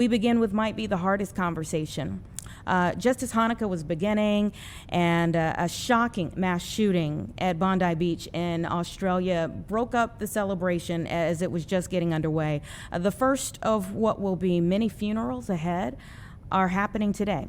We begin with might be the hardest conversation. Just as Hanukkah was beginning and a shocking mass shooting at Bondi Beach in Australia broke up the celebration as it was just getting underway. The first of what will be many funerals ahead are happening today.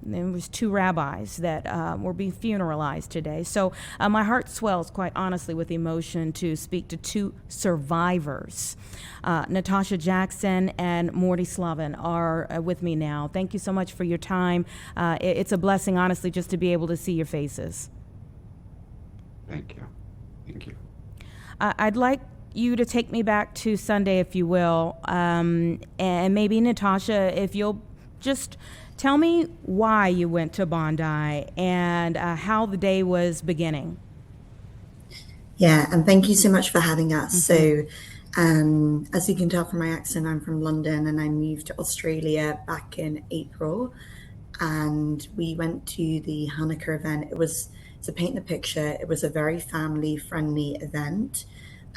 There was 2 rabbis that were being funeralized today. So my heart swells, quite honestly, with emotion to speak to 2 survivors. Natasha Jackson and Morty Slavin are with me now. Thank you so much for your time. It's a blessing, honestly, just to be able to see your faces. Thank you. Thank you. I'd like you to take me back to Sunday, if you will, and maybe Natasha, if you'll just tell me why you went to Bondi and how the day was beginning. Yeah, and thank you so much for having us. So, as you can tell from my accent, I'm from London and I moved to Australia back in April. And we went to the Hanukkah event. It was, to paint the picture, it was a very family-friendly event.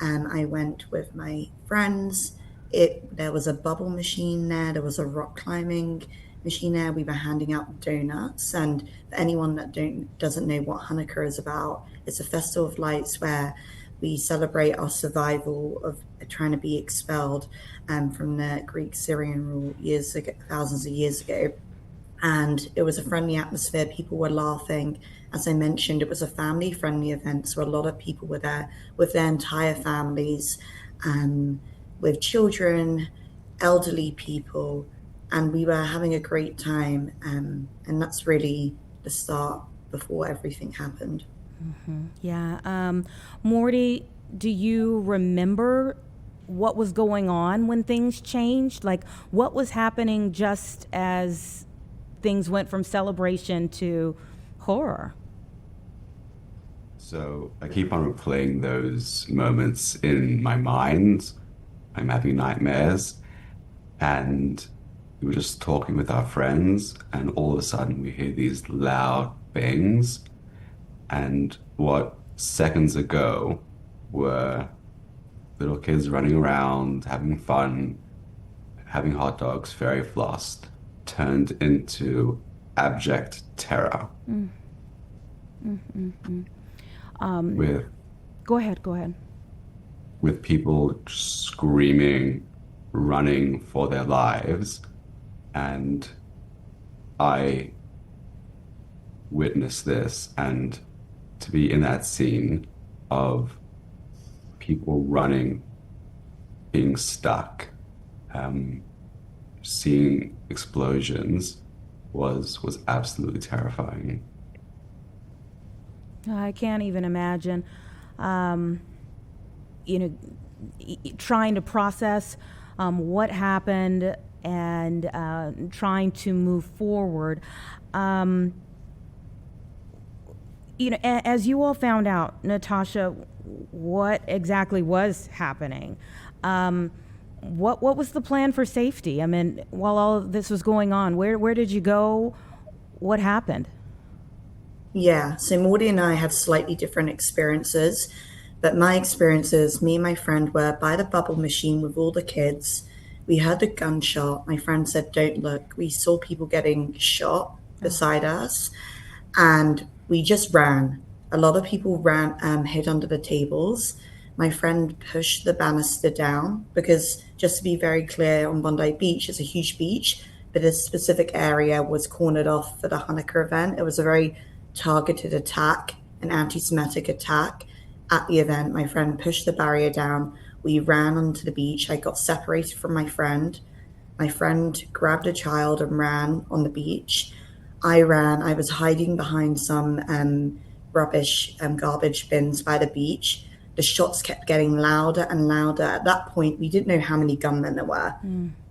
I went with my friends. There was a bubble machine there was a rock climbing machine there. We were handing out donuts, and for anyone that doesn't know what Hanukkah is about, it's a festival of lights where we celebrate our survival of trying to be expelled from the Greek-Syrian rule years ago, thousands of years ago. And it was a friendly atmosphere. People were laughing. As I mentioned, it was a family-friendly event, so a lot of people were there with their entire families, with children, elderly people, and we were having a great time. And that's really the start before everything happened. Yeah. Morty, do you remember what was going on when things changed? Like, what was happening just as things went from celebration to horror? So I keep on replaying those moments in my mind. I'm having nightmares, and we were just talking with our friends, and all of a sudden we hear these loud bangs, and what seconds ago were little kids running around, having fun, having hot dogs, very flossed, turned into abject terror. Go ahead. With people screaming, running for their lives. And I witnessed this, and to be in that scene of people running, being stuck, seeing explosions was absolutely terrifying. I can't even imagine, trying to process what happened and trying to move forward. As you all found out, Natasha, what exactly was happening? What was the plan for safety? I mean, while all of this was going on, where did you go? What happened? Yeah, so Morty and I had slightly different experiences, but my experiences, me and my friend were by the bubble machine with all the kids. We heard the gunshot. My friend said, "Don't look." We saw people getting shot beside us, and we just ran. A lot of people ran, hid under the tables. My friend pushed the banister down because, just to be very clear, on Bondi Beach, it's a huge beach, but this specific area was cornered off for the Hanukkah event. It was a very targeted attack, an anti-Semitic attack at the event. My friend pushed the barrier down. We ran onto the beach. I got separated from my friend. My friend grabbed a child and ran on the beach. I ran. I was hiding behind some rubbish garbage bins by the beach. The shots kept getting louder and louder. At that point, we didn't know how many gunmen there were.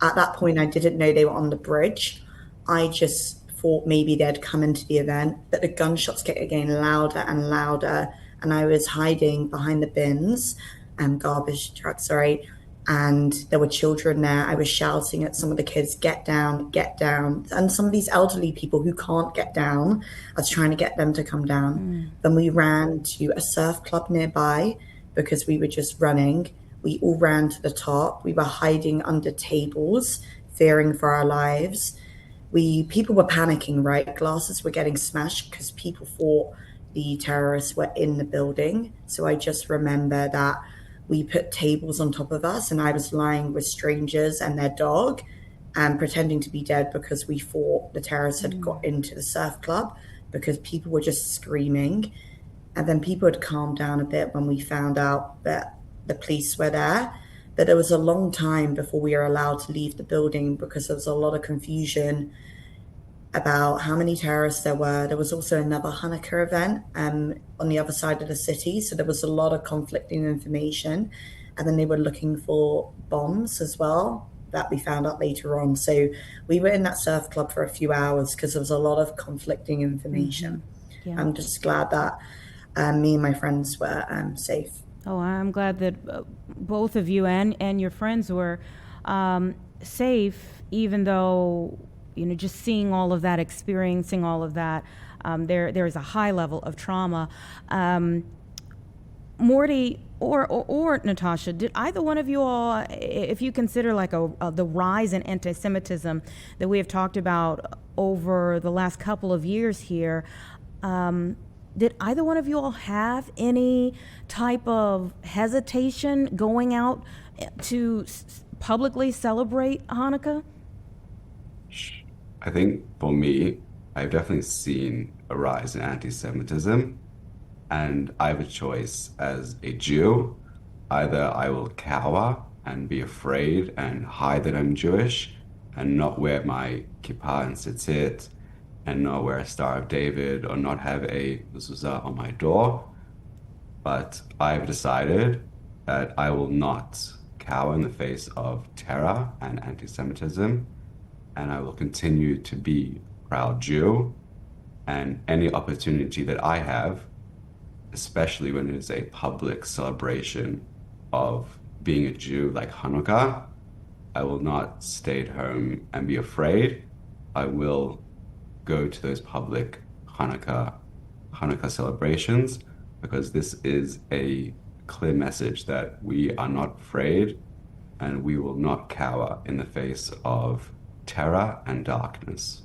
At that point, I didn't know they were on the bridge. I just thought maybe they'd come into the event, but the gunshots kept getting louder and louder, and I was hiding behind the bins, garbage trucks, sorry, and there were children there. I was shouting at some of the kids, get down, and some of these elderly people who can't get down, I was trying to get them to come down. Then we ran to a surf club nearby because we were just running. We all ran to the top. We were hiding under tables, fearing for our lives. People were panicking, right? Glasses were getting smashed because people thought the terrorists were in the building. So I just remember that we put tables on top of us, and I was lying with strangers and their dog and pretending to be dead because we thought the terrorists had got into the surf club, because people were just screaming. And then people had calmed down a bit when we found out that the police were there. But there was a long time before we were allowed to leave the building because there was a lot of confusion about how many terrorists there were. There was also another Hanukkah event on the other side of the city. So there was a lot of conflicting information. And then they were looking for bombs as well, that we found out later on. So we were in that surf club for a few hours because there was a lot of conflicting information. Yeah. I'm just glad that me and my friends were safe. Oh, I'm glad that both of you and your friends were safe, even though, just seeing all of that, experiencing all of that, there is a high level of trauma. Morty or Natasha, did either one of you all, if you consider like the rise in anti-Semitism that we have talked about over the last couple of years here, did either one of you all have any type of hesitation going out to publicly celebrate Hanukkah? I think for me, I've definitely seen a rise in anti-Semitism, and I have a choice as a Jew. Either I will cower and be afraid and hide that I'm Jewish and not wear my kippah and tzitzit and not wear a Star of David or not have a mezuzah on my door. But I've decided that I will not cower in the face of terror and anti-Semitism, and I will continue to be a proud Jew. And any opportunity that I have, especially when it is a public celebration of being a Jew like Hanukkah, I will not stay at home and be afraid. I will go to those public Hanukkah celebrations, because this is a clear message that we are not afraid and we will not cower in the face of terror and darkness.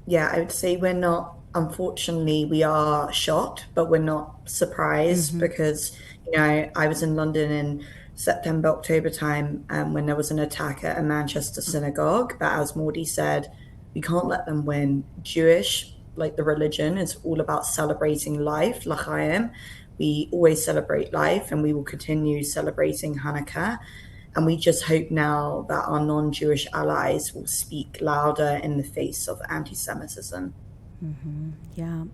Yeah, I would say we're not, unfortunately, we are shocked, but we're not surprised because, I was in London in September, October time when there was an attack at a Manchester synagogue. But as Mordy said, we can't let them win. Jewish, like the religion, is all about celebrating life, l'chaim. We always celebrate life, and we will continue celebrating Hanukkah. And we just hope now that our non-Jewish allies will speak louder in the face of anti-Semitism. Yeah.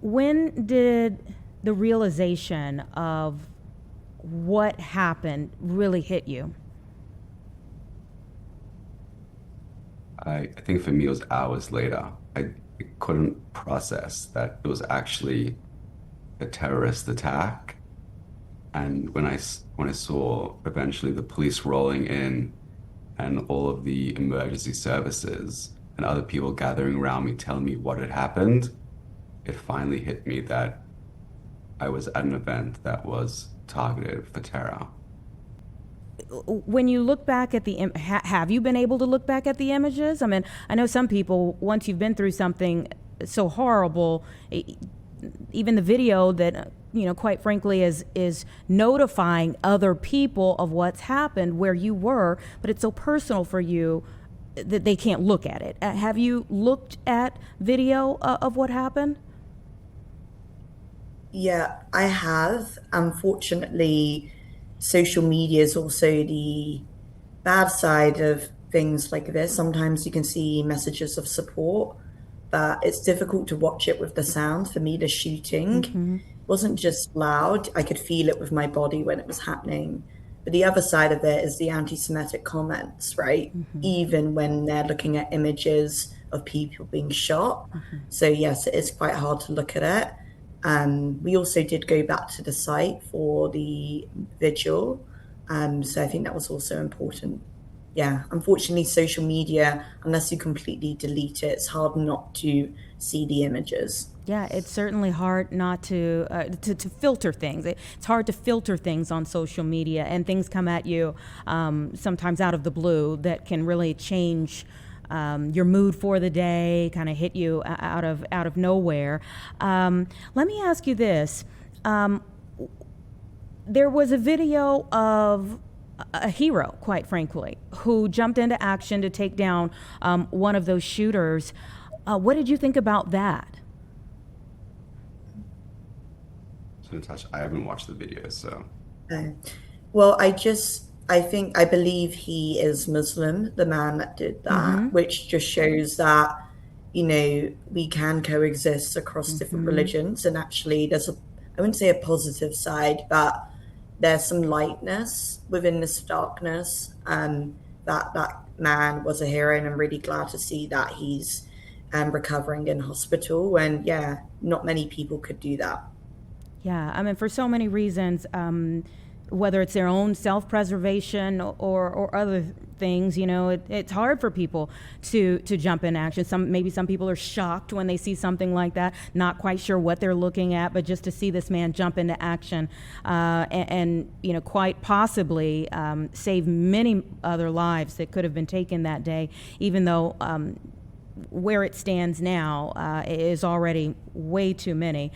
When did the realization of what happened really hit you? I think for me it was hours later. I couldn't process that it was actually a terrorist attack. And when I saw eventually the police rolling in and all of the emergency services and other people gathering around me telling me what had happened, it finally hit me that I was at an event that was targeted for terror. When you look back at have you been able to look back at the images? I mean, I know some people, once you've been through something so horrible, even the video that, quite frankly, is notifying other people of what's happened where you were, but it's so personal for you that they can't look at it. Have you looked at video of what happened? Yeah, I have. Unfortunately, social media is also the bad side of things like this. Sometimes you can see messages of support, but it's difficult to watch it with the sound. For me, the shooting wasn't just loud. I could feel it with my body when it was happening. But the other side of it is the anti-Semitic comments, right? Even when they're looking at images of people being shot. So yes, it is quite hard to look at it. We also did go back to the site for the vigil. So I think that was also important. yeah, unfortunately, social media, unless you completely delete it, it's hard not to see the images. Yeah, it's certainly hard not to filter things. It's hard to filter things on social media, and things come at you sometimes out of the blue that can really change your mood for the day, kind of hit you out of nowhere. Let me ask you this: there was a video of a hero, quite frankly, who jumped into action to take down one of those shooters. What did you think about that? So Natasha, I haven't watched the video, so Uh, well, I believe he is Muslim, the man that did that, which just shows that, we can coexist across different religions. And actually, I wouldn't say a positive side, but there's some lightness within this darkness. That man was a hero, and I'm really glad to see that he's recovering in hospital. And yeah, not many people could do that. Yeah, I mean, for so many reasons, whether it's their own self-preservation or other things, it's hard for people to jump in action. Maybe some people are shocked when they see something like that, not quite sure what they're looking at, but just to see this man jump into action and quite possibly save many other lives that could have been taken that day, even though where it stands now is already way too many.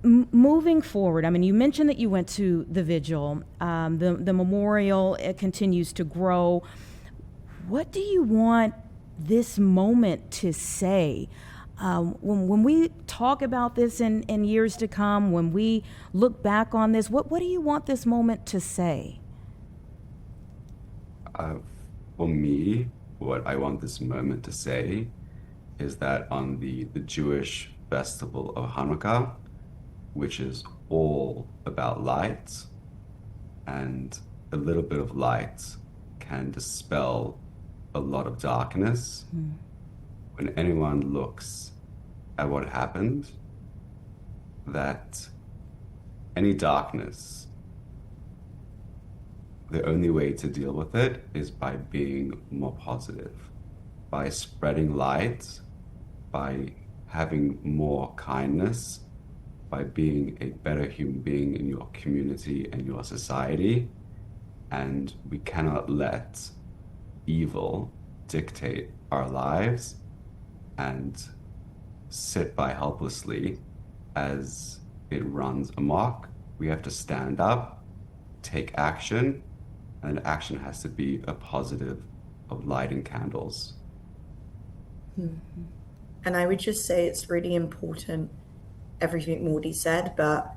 Moving forward, I mean, you mentioned that you went to the vigil. The memorial, it continues to grow. What do you want this moment to say? When we talk about this in years to come, when we look back on this, what do you want this moment to say? for me, what I want this moment to say is that on the Jewish festival of Hanukkah, which is all about light, and a little bit of light can dispel a lot of darkness. When anyone looks at what happened, that any darkness, the only way to deal with it is by being more positive, by spreading light, by having more kindness, by being a better human being in your community and your society. And we cannot let evil dictate our lives and sit by helplessly as it runs amok. We have to stand up, take action, and action has to be a positive of lighting candles. And I would just say it's really important, everything Mordy said, but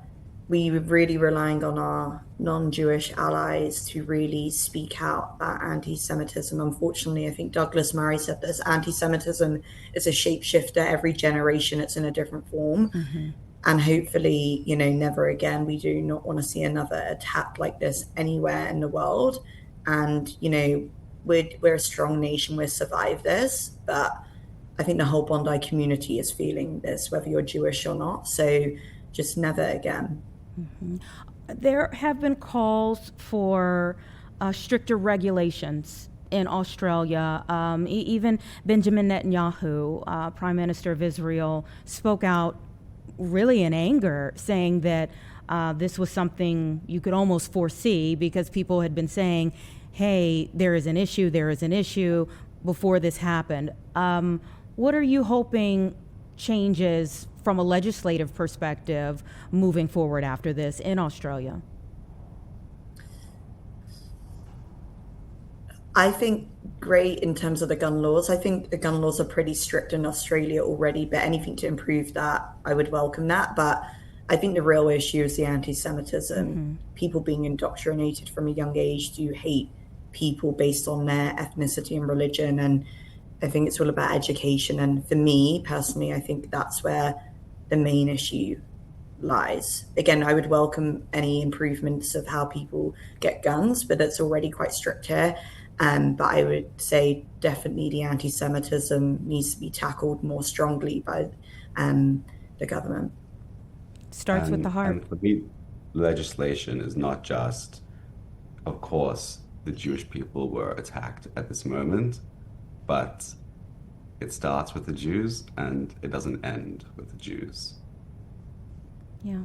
we were really relying on our non-Jewish allies to really speak out about anti-Semitism. Unfortunately, I think Douglas Murray said this, anti-Semitism is a shapeshifter. Every generation it's in a different form. And hopefully, never again. We do not want to see another attack like this anywhere in the world. And, we're a strong nation, we'll survive this. But I think the whole Bondi community is feeling this, whether you're Jewish or not. So just never again. There have been calls for stricter regulations in Australia. Even Benjamin Netanyahu, Prime Minister of Israel, spoke out really in anger, saying that this was something you could almost foresee because people had been saying, hey, there is an issue before this happened. What are you hoping changes from a legislative perspective moving forward after this in Australia? I think great in terms of the gun laws. I think the gun laws are pretty strict in Australia already, but anything to improve that, I would welcome that. But I think the real issue is the anti-Semitism, people being indoctrinated from a young age to hate people based on their ethnicity and religion. And I think it's all about education. And for me personally, I think that's where the main issue lies. Again, I would welcome any improvements of how people get guns, but it's already quite strict here. But I would say definitely the anti-Semitism needs to be tackled more strongly by the government. Starts with the heart. And for me, legislation is not just, of course, the Jewish people were attacked at this moment, but it starts with the Jews and it doesn't end with the Jews. Yeah.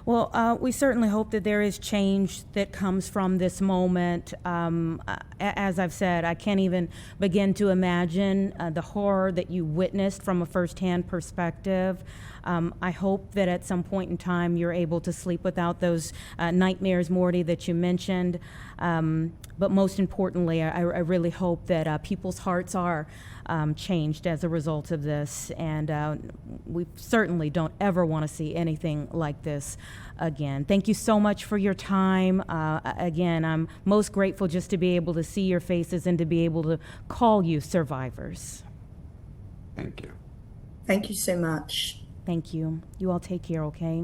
Well, we certainly hope that there is change that comes from this moment. As I've said, I can't even begin to imagine the horror that you witnessed from a firsthand perspective. I hope that at some point in time you're able to sleep without those nightmares, Morty, that you mentioned. But most importantly, I really hope that people's hearts are changed as a result of this. And we certainly don't ever want to see anything like this again. Thank you so much for your time. Again, I'm most grateful just to be able to see your faces and to be able to call you survivors. Thank you. Thank you so much. Thank you. You all take care, okay?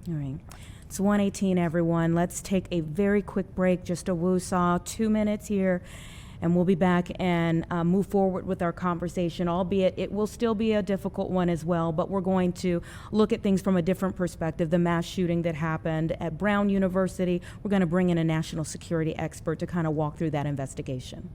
All right. It's 1:18, everyone. Let's take a very quick break, just a woo-saw, 2 minutes here, and we'll be back and move forward with our conversation, albeit it will still be a difficult one as well, but we're going to look at things from a different perspective. The mass shooting that happened at Brown University, we're going to bring in a national security expert to kind of walk through that investigation.